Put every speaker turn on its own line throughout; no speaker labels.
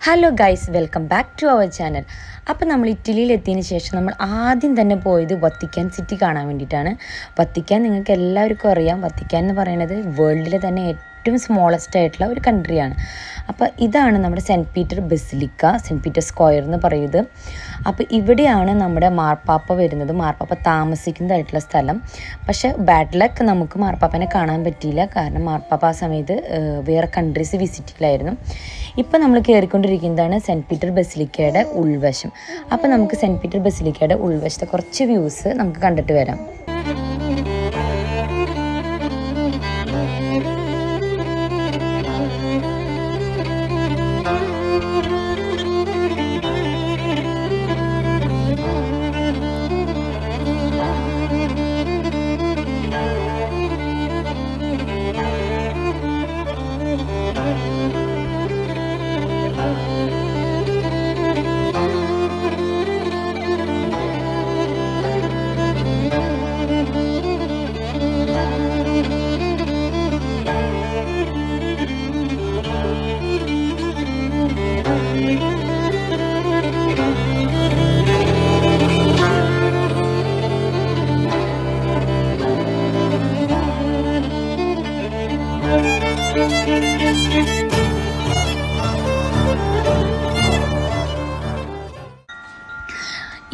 Hello guys, welcome back to our channel. അപ്പോൾ നമ്മൾ ഇറ്റലിയിലെത്തിയതിന് ശേഷം നമ്മൾ ആദ്യം തന്നെ പോയത് വത്തിക്കാൻ സിറ്റി കാണാൻ വേണ്ടിയിട്ടാണ്. വത്തിക്കാൻ നിങ്ങൾക്ക് എല്ലാവർക്കും അറിയാം. വത്തിക്കാൻ എന്ന് പറയുന്നത് വേൾഡിലെ തന്നെ ഏറ്റവും സ്മോളസ്റ്റ് ആയിട്ടുള്ള ഒരു കൺട്രിയാണ്. അപ്പോൾ ഇതാണ് നമ്മുടെ saint Peter basilica, saint Peter square എന്ന് പറയുന്നത്. അപ്പോൾ ഇവിടെയാണ് നമ്മുടെ മാർപ്പാപ്പ വരുന്നത്, മാർപ്പാപ്പ താമസിക്കുന്നതായിട്ടുള്ള സ്ഥലം. പക്ഷേ ബാഡ് ലക്ക്, നമുക്ക് മാർപ്പാപ്പനെ കാണാൻ പറ്റിയില്ല. കാരണം മാർപ്പാപ്പ ആ സമയത്ത് വേറെ കൺട്രീസ് വിസിറ്റിലായിരുന്നു. ഇപ്പോൾ നമ്മൾ കയറിക്കൊണ്ടിരിക്കുന്നതാണ് സെൻറ്റ് പീറ്റർ ബസിലിക്കയുടെ ഉൾവശം. അപ്പോൾ നമുക്ക് സെൻറ്റ് പീറ്റർ ബസിലിക്കയുടെ ഉൾവശത്തെ കുറച്ച് വ്യൂസ് നമുക്ക് കണ്ടിട്ട് വരാം.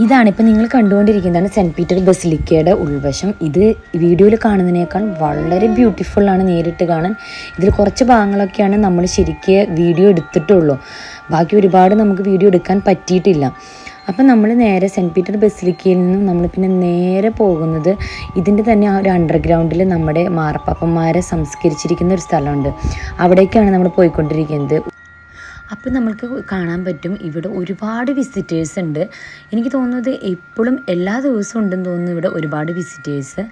ഇതാണ് ഇപ്പോൾ നിങ്ങൾ കണ്ടുകൊണ്ടിരിക്കുന്നതാണ് സെൻറ്റ് പീറ്റർ ബസിലിക്കയുടെ ഉൾവശം. ഇത് വീഡിയോയിൽ കാണുന്നതിനേക്കാൾ വളരെ ബ്യൂട്ടിഫുള്ളാണ് നേരിട്ട് കാണാൻ. ഇതിൽ കുറച്ച് ഭാഗങ്ങളൊക്കെയാണ് നമ്മൾ ശരിക്കും വീഡിയോ എടുത്തിട്ടുള്ളൂ. ബാക്കി ഒരുപാട് നമുക്ക് വീഡിയോ എടുക്കാൻ പറ്റിയിട്ടില്ല. അപ്പം നമ്മൾ നേരെ സെൻറ്റ് പീറ്റർ ബസിലിക്കയിൽ നിന്നും നമ്മൾ പിന്നെ നേരെ പോകുന്നത് ഇതിൻ്റെ തന്നെ ആ ഒരു അണ്ടർഗ്രൗണ്ടിൽ നമ്മുടെ മാർപ്പാപ്പന്മാരെ സംസ്കരിച്ചിരിക്കുന്ന ഒരു സ്ഥലമുണ്ട്. അവിടേക്കാണ് നമ്മൾ പോയിക്കൊണ്ടിരിക്കുന്നത്. അപ്പോൾ നമ്മൾക്ക് കാണാൻ പറ്റും ഇവിടെ ഒരുപാട് വിസിറ്റേഴ്സ് ഉണ്ട്. എനിക്ക് തോന്നുന്നത് എപ്പോഴും എല്ലാ ദിവസവും ഉണ്ടെന്ന് തോന്നുന്നു ഇവിടെ ഒരുപാട് വിസിറ്റേഴ്സ്.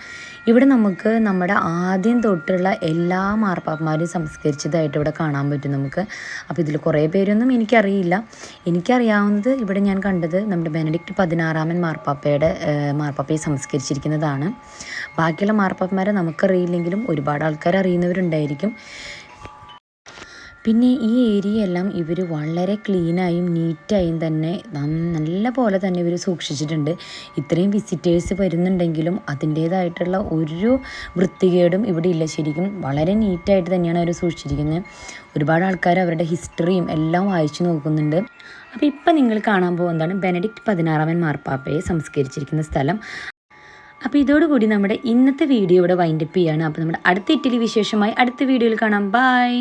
ഇവിടെ നമുക്ക് നമ്മുടെ ആദ്യം തൊട്ടുള്ള എല്ലാ മാർപ്പാപ്പന്മാരും സംസ്കരിച്ചതായിട്ട് ഇവിടെ കാണാൻ പറ്റും നമുക്ക്. അപ്പോൾ ഇതിൽ കുറേ പേരൊന്നും എനിക്കറിയാവുന്നത് ഇവിടെ ഞാൻ കണ്ടത് നമ്മുടെ ബെനഡിക്റ്റ് 16 മാർപ്പാപ്പയെ സംസ്കരിച്ചിരിക്കുന്നതാണ്. ബാക്കിയുള്ള മാർപ്പാപ്പന്മാരെ നമുക്കറിയില്ലെങ്കിലും ഒരുപാട് ആൾക്കാർ അറിയുന്നവരുണ്ടായിരിക്കും. പിന്നെ ഈ ഏരിയ എല്ലാം ഇവർ വളരെ ക്ലീനായും നീറ്റായും തന്നെ നല്ല പോലെ തന്നെ ഇവർ സൂക്ഷിച്ചിട്ടുണ്ട്. ഇത്രയും വിസിറ്റേഴ്സ് വരുന്നുണ്ടെങ്കിലും അതിൻ്റേതായിട്ടുള്ള ഒരു വൃത്തികേടും ഇവിടെ ഇല്ല. ശരിക്കും വളരെ നീറ്റായിട്ട് തന്നെയാണ് അവർ സൂക്ഷിച്ചിരിക്കുന്നത്. ഒരുപാട് ആൾക്കാർ അവരുടെ ഹിസ്റ്ററിയും എല്ലാം വായിച്ചു നോക്കുന്നുണ്ട്. അപ്പോൾ ഇപ്പം നിങ്ങൾ കാണാൻ പോകുന്നതാണ് ബെനഡിക്റ്റ് 16 മാർപ്പാപ്പയെ സംസ്കരിച്ചിരിക്കുന്ന സ്ഥലം. അപ്പോൾ ഇതോടുകൂടി നമ്മുടെ ഇന്നത്തെ വീഡിയോ ഇവിടെ വൈൻഡപ്പ് ചെയ്യുകയാണ്. അപ്പോൾ നമ്മുടെ അടുത്ത ഇറ്റലി വിശേഷമായി അടുത്ത വീഡിയോയിൽ കാണാം. ബൈ.